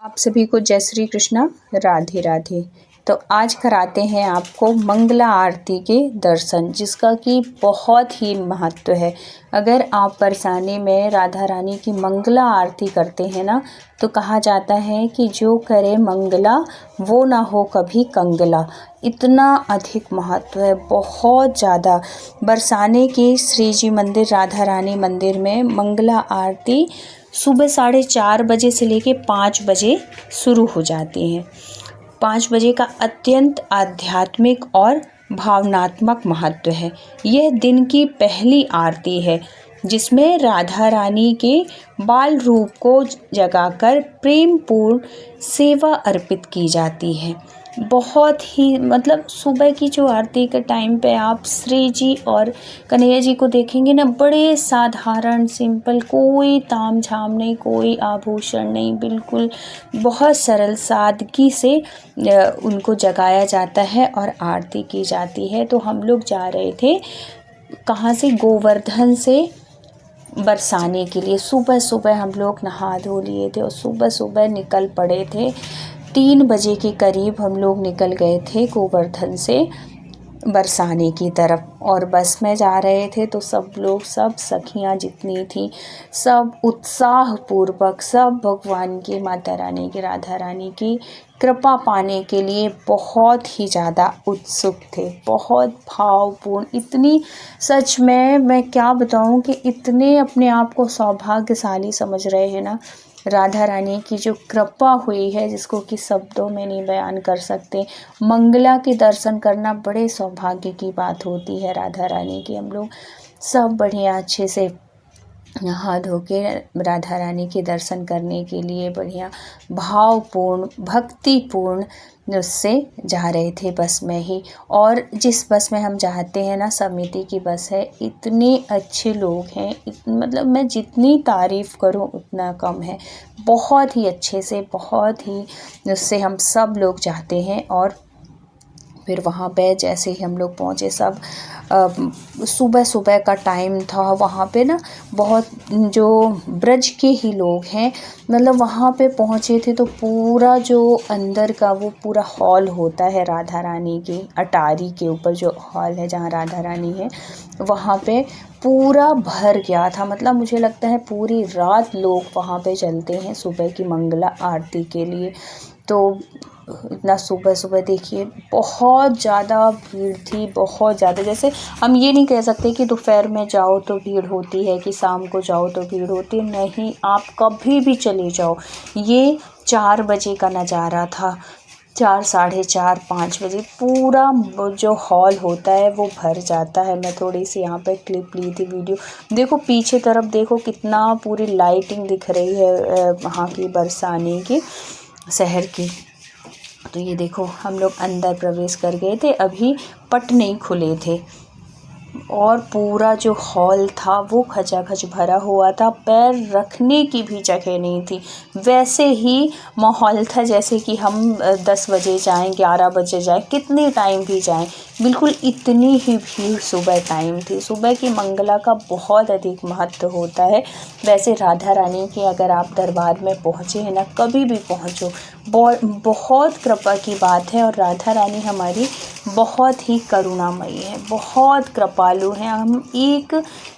आप सभी को जय श्री कृष्णा, राधे राधे। तो आज कराते हैं आपको मंगला आरती के दर्शन, जिसका कि बहुत ही महत्व है। अगर आप बरसाने में राधा रानी की मंगला आरती करते हैं ना, तो कहा जाता है कि जो करे मंगला वो ना हो कभी कंगला। इतना अधिक महत्व है, बहुत ज़्यादा। बरसाने के श्री जी मंदिर, राधा रानी मंदिर में मंगला आरती सुबह 4:30 बजे से लेके 5 बजे शुरू हो जाती हैं। 5 बजे का अत्यंत आध्यात्मिक और भावनात्मक महत्व है। यह दिन की पहली आरती है जिसमें राधा रानी के बाल रूप को जगाकर प्रेम पूर्ण सेवा अर्पित की जाती है। बहुत ही सुबह की जो आरती के टाइम पे आप श्री जी और कन्हैया जी को देखेंगे ना, बड़े साधारण सिंपल, कोई ताम झाम नहीं, कोई आभूषण नहीं, बिल्कुल बहुत सरल सादगी से उनको जगाया जाता है और आरती की जाती है। तो हम लोग जा रहे थे कहाँ से, गोवर्धन से बरसाने के लिए। सुबह सुबह हम लोग नहा धो लिए थे और सुबह सुबह निकल पड़े थे। 3 बजे के करीब हम लोग निकल गए थे गोवर्धन से बरसाने की तरफ, और बस में जा रहे थे। तो सब लोग, सब सखियाँ जितनी थी, सब उत्साहपूर्वक, सब भगवान की, माता रानी की, राधा रानी की कृपा पाने के लिए बहुत ही ज़्यादा उत्सुक थे, बहुत भावपूर्ण। इतनी, सच में मैं क्या बताऊं कि इतने अपने आप को सौभाग्यशाली समझ रहे हैं ना। राधा रानी की जो कृपा हुई है, जिसको कि शब्दों में नहीं बयान कर सकते। मंगला के दर्शन करना बड़े सौभाग्य की बात होती है राधा रानी की। हम लोग सब बढ़िया अच्छे से नहा धो के राधा रानी के दर्शन करने के लिए बढ़िया भावपूर्ण, भक्तिपूर्ण उससे जा रहे थे बस में ही। और जिस बस में हम जाते हैं ना, समिति की बस है, इतने अच्छे लोग हैं, मैं जितनी तारीफ़ करूं उतना कम है। बहुत ही अच्छे से, बहुत ही उससे हम सब लोग जाते हैं। और फिर वहाँ पे जैसे ही हम लोग पहुँचे, सब सुबह सुबह का टाइम था। वहाँ पे ना बहुत जो ब्रज के ही लोग हैं, वहाँ पे पहुँचे थे तो पूरा जो अंदर का वो पूरा हॉल होता है राधा रानी की अटारी के ऊपर, जो हॉल है जहाँ राधा रानी है, वहाँ पे पूरा भर गया था। मुझे लगता है पूरी रात लोग वहाँ पे चलते हैं सुबह की मंगला आरती के लिए। तो इतना सुबह सुबह देखिए, बहुत ज़्यादा भीड़ थी, बहुत ज़्यादा। जैसे हम ये नहीं कह सकते कि दोपहर में जाओ तो भीड़ होती है, कि शाम को जाओ तो भीड़ होती है, नहीं, आप कभी भी चले जाओ। ये 4 बजे का नज़ारा था, 4, 4:30, 5 बजे पूरा जो हॉल होता है वो भर जाता है। मैं थोड़ी सी यहाँ पे क्लिप ली थी, वीडियो देखो, पीछे तरफ देखो कितना पूरी लाइटिंग दिख रही है वहाँ की, बरसाने की शहर की। तो ये देखो, हम लोग अंदर प्रवेश कर गए थे, अभी पट नहीं खुले थे, और पूरा जो हॉल था वो खचाखच भरा हुआ था। पैर रखने की भी जगह नहीं थी। वैसे ही माहौल था जैसे कि हम 10 बजे जाएं, 11 बजे जाएं, कितने टाइम भी जाएं, बिल्कुल इतनी ही भीड़ सुबह टाइम थी। सुबह की मंगला का बहुत अधिक महत्व होता है। वैसे राधा रानी के अगर आप दरबार में पहुँचे हैं ना, कभी भी पहुँचो, बहुत कृपा की बात है। और राधा रानी हमारी बहुत ही करुणामयी है, बहुत कृपालु हैं। हम एक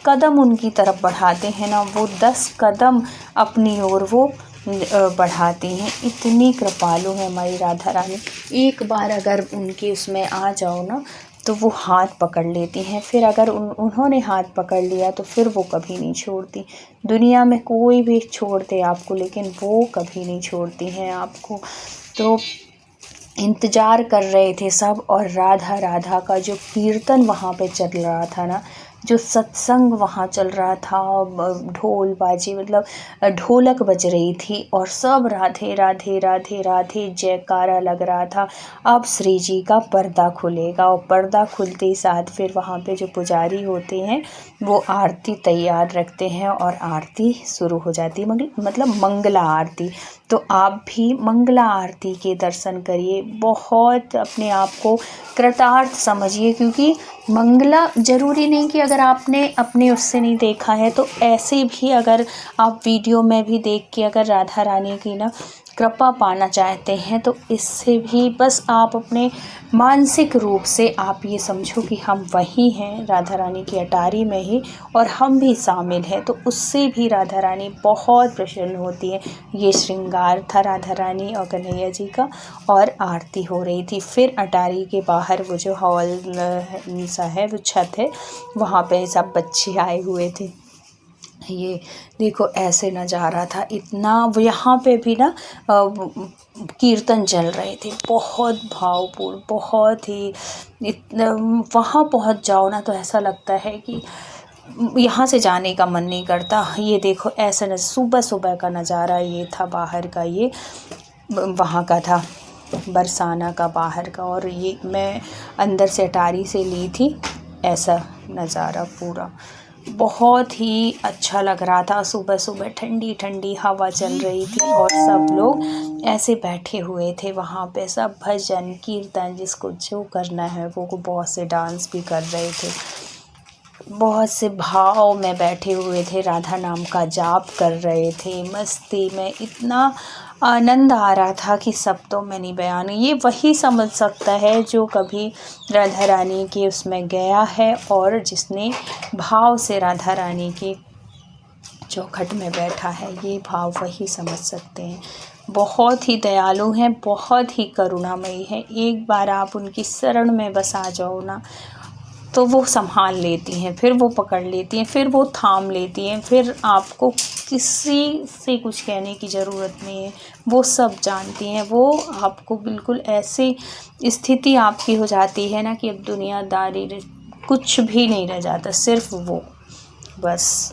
कदम उनकी तरफ बढ़ाते हैं ना, वो 10 कदम अपनी ओर वो बढ़ाती हैं। इतनी कृपालु है हमारी राधा रानी। एक बार अगर उनके उसमें आ जाओ ना, तो वो हाथ पकड़ लेती हैं। फिर अगर उन्होंने हाथ पकड़ लिया तो फिर वो कभी नहीं छोड़ती। दुनिया में कोई भी छोड़ दे आपको, लेकिन वो कभी नहीं छोड़ती हैं आपको। तो इंतज़ार कर रहे थे सब, और राधा राधा का जो कीर्तन वहाँ पे चल रहा था ना, जो सत्संग वहाँ चल रहा था, ढोल बाजे, ढोलक बज रही थी, और सब राधे राधे राधे राधे जयकारा लग रहा था। अब श्री जी का पर्दा खुलेगा, और पर्दा खुलते ही साथ फिर वहाँ पे जो पुजारी होते हैं वो आरती तैयार रखते हैं, और आरती शुरू हो जाती है, मंगला आरती। तो आप भी मंगला आरती के दर्शन करिए, बहुत अपने आप को कृतार्थ समझिए। क्योंकि मंगला ज़रूरी नहीं कि अगर आपने अपने उससे नहीं देखा है, तो ऐसे भी अगर आप वीडियो में भी देख के अगर राधा रानी की ना कृपा पाना चाहते हैं तो इससे भी बस आप अपने मानसिक रूप से आप ये समझो कि हम वही हैं राधा रानी की अटारी में ही, और हम भी शामिल हैं, तो उससे भी राधा रानी बहुत प्रसन्न होती है। ये श्रृंगार था राधा रानी और कन्हैया जी का, और आरती हो रही थी। फिर अटारी के बाहर वो जो हॉल सा है, वो छत है, वहाँ पे सब बच्चे आए हुए थे। ये देखो ऐसे नज़ारा था इतना, यहाँ पे भी ना कीर्तन चल रहे थे, बहुत भावपूर्ण, बहुत ही इतना। वहाँ पहुँच जाओ ना तो ऐसा लगता है कि यहाँ से जाने का मन नहीं करता। ये देखो ऐसा न, सुबह सुबह का नज़ारा ये था बाहर का, ये वहाँ का था बरसाना का बाहर का, और ये मैं अंदर से अटारी से ली थी। ऐसा नज़ारा पूरा बहुत ही अच्छा लग रहा था। सुबह सुबह ठंडी ठंडी हवा चल रही थी और सब लोग ऐसे बैठे हुए थे वहाँ पे, सब भजन कीर्तन जिसको जो करना है वो बहुत से डांस भी कर रहे थे, बहुत से भाव में बैठे हुए थे, राधा नाम का जाप कर रहे थे, मस्ती में इतना आनंद आ रहा था कि सब तो मैं नहीं बयान। ये वही समझ सकता है जो कभी राधा रानी के उसमें गया है, और जिसने भाव से राधा रानी की चौखट में बैठा है, ये भाव वही समझ सकते हैं। बहुत ही दयालु हैं, बहुत ही करुणामयी है। एक बार आप उनकी शरण में बस आ जाओ ना तो वो संभाल लेती हैं, फिर वो पकड़ लेती हैं, फिर वो थाम लेती हैं, फिर आपको किसी से कुछ कहने की ज़रूरत नहीं है, वो सब जानती हैं। वो आपको बिल्कुल ऐसी स्थिति आपकी हो जाती है ना कि अब दुनियादारी कुछ भी नहीं रह जाता, सिर्फ वो बस।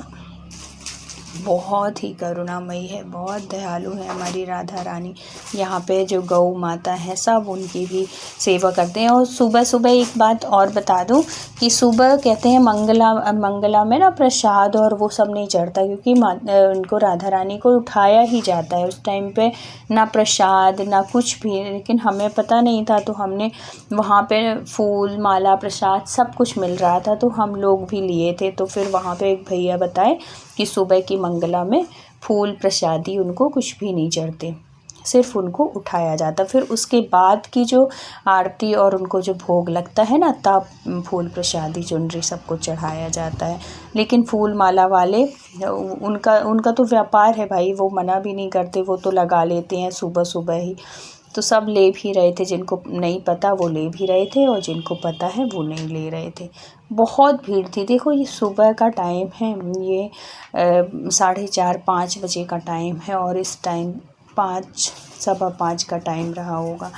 बहुत ही करुणामयी है, बहुत दयालु है हमारी राधा रानी। यहाँ पे जो गौ माता है सब उनकी भी सेवा करते हैं। और सुबह सुबह एक बात और बता दूँ कि सुबह कहते हैं मंगला में ना प्रसाद और वो सब नहीं चढ़ता, क्योंकि उनको राधा रानी को उठाया ही जाता है उस टाइम पे, ना प्रसाद ना कुछ भी। लेकिन हमें पता नहीं था, तो हमने वहाँ पे फूल माला प्रसाद सब कुछ मिल रहा था, तो हम लोग भी लिए थे। तो फिर वहाँ पे एक भैया बताए कि सुबह की मंगला में फूल प्रसादी उनको कुछ भी नहीं चढ़ते, सिर्फ उनको उठाया जाता। फिर उसके बाद की जो आरती और उनको जो भोग लगता है ना, तब फूल प्रसादी चुनरी सबको चढ़ाया जाता है। लेकिन फूल माला वाले उनका तो व्यापार है भाई, वो मना भी नहीं करते, वो तो लगा लेते हैं सुबह सुबह ही। तो सब ले भी रहे थे, जिनको नहीं पता वो ले भी रहे थे, और जिनको पता है वो नहीं ले रहे थे। बहुत भीड़ थी। देखो ये सुबह का टाइम है, ये 4:30-5 बजे का टाइम है, और इस टाइम 5 सवा 5 का टाइम रहा होगा,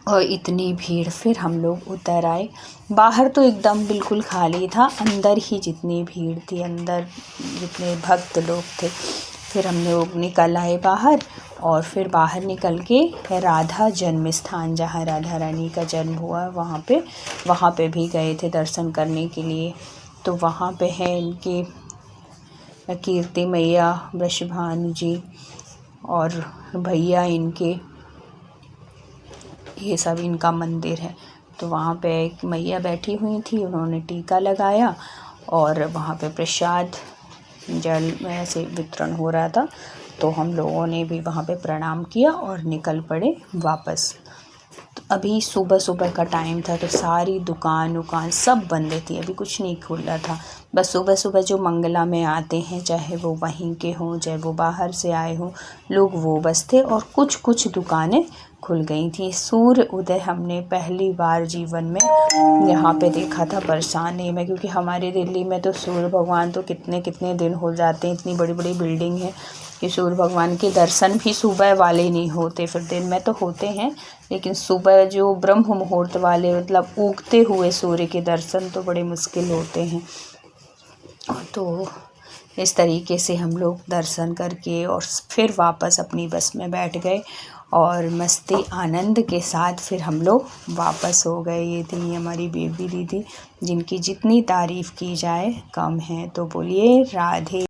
और इतनी भीड़। फिर हम लोग उतर आए। बाहर तो एकदम बिल्कुल खाली था, अंदर ही जितनी भीड़ थी, अंदर जितने भक्त लोग थे। फिर हम लोग निकल आए बाहर, और फिर बाहर निकल के राधा जन्म स्थान, जहाँ राधा रानी का जन्म हुआ, वहाँ पे भी गए थे दर्शन करने के लिए। तो वहाँ पे है इनके कीर्ति मैया, वृषभानु जी और भैया इनके, ये सब इनका मंदिर है। तो वहाँ पे एक मैया बैठी हुई थी, उन्होंने टीका लगाया, और वहाँ पे प्रसाद जल में ऐसे वितरण हो रहा था। तो हम लोगों ने भी वहाँ पे प्रणाम किया और निकल पड़े वापस। तो अभी सुबह सुबह का टाइम था, तो सारी दुकान सब बंद थी, अभी कुछ नहीं खुला था। बस सुबह सुबह जो मंगला में आते हैं, चाहे वो वहीं के हों चाहे वो बाहर से आए हों लोग, वो बस थे, और कुछ दुकानें खुल गई थी। सूर्य उदय हमने पहली बार जीवन में यहाँ पे देखा था बरसाने में, क्योंकि हमारे दिल्ली में तो सूर्य भगवान तो कितने कितने दिन हो जाते हैं, इतनी बड़ी बड़ी बिल्डिंग है कि सूर्य भगवान के दर्शन भी सुबह वाले नहीं होते। फिर दिन में तो होते हैं, लेकिन सुबह जो ब्रह्म मुहूर्त वाले, मतलब उगते हुए सूर्य के दर्शन तो बड़े मुश्किल होते हैं। तो इस तरीके से हम लोग दर्शन करके और फिर वापस अपनी बस में बैठ गए, और मस्ती आनंद के साथ फिर हम लोग वापस हो गए। ये थी हमारी बेबी दीदी, जिनकी जितनी तारीफ़ की जाए कम है। तो बोलिए राधे।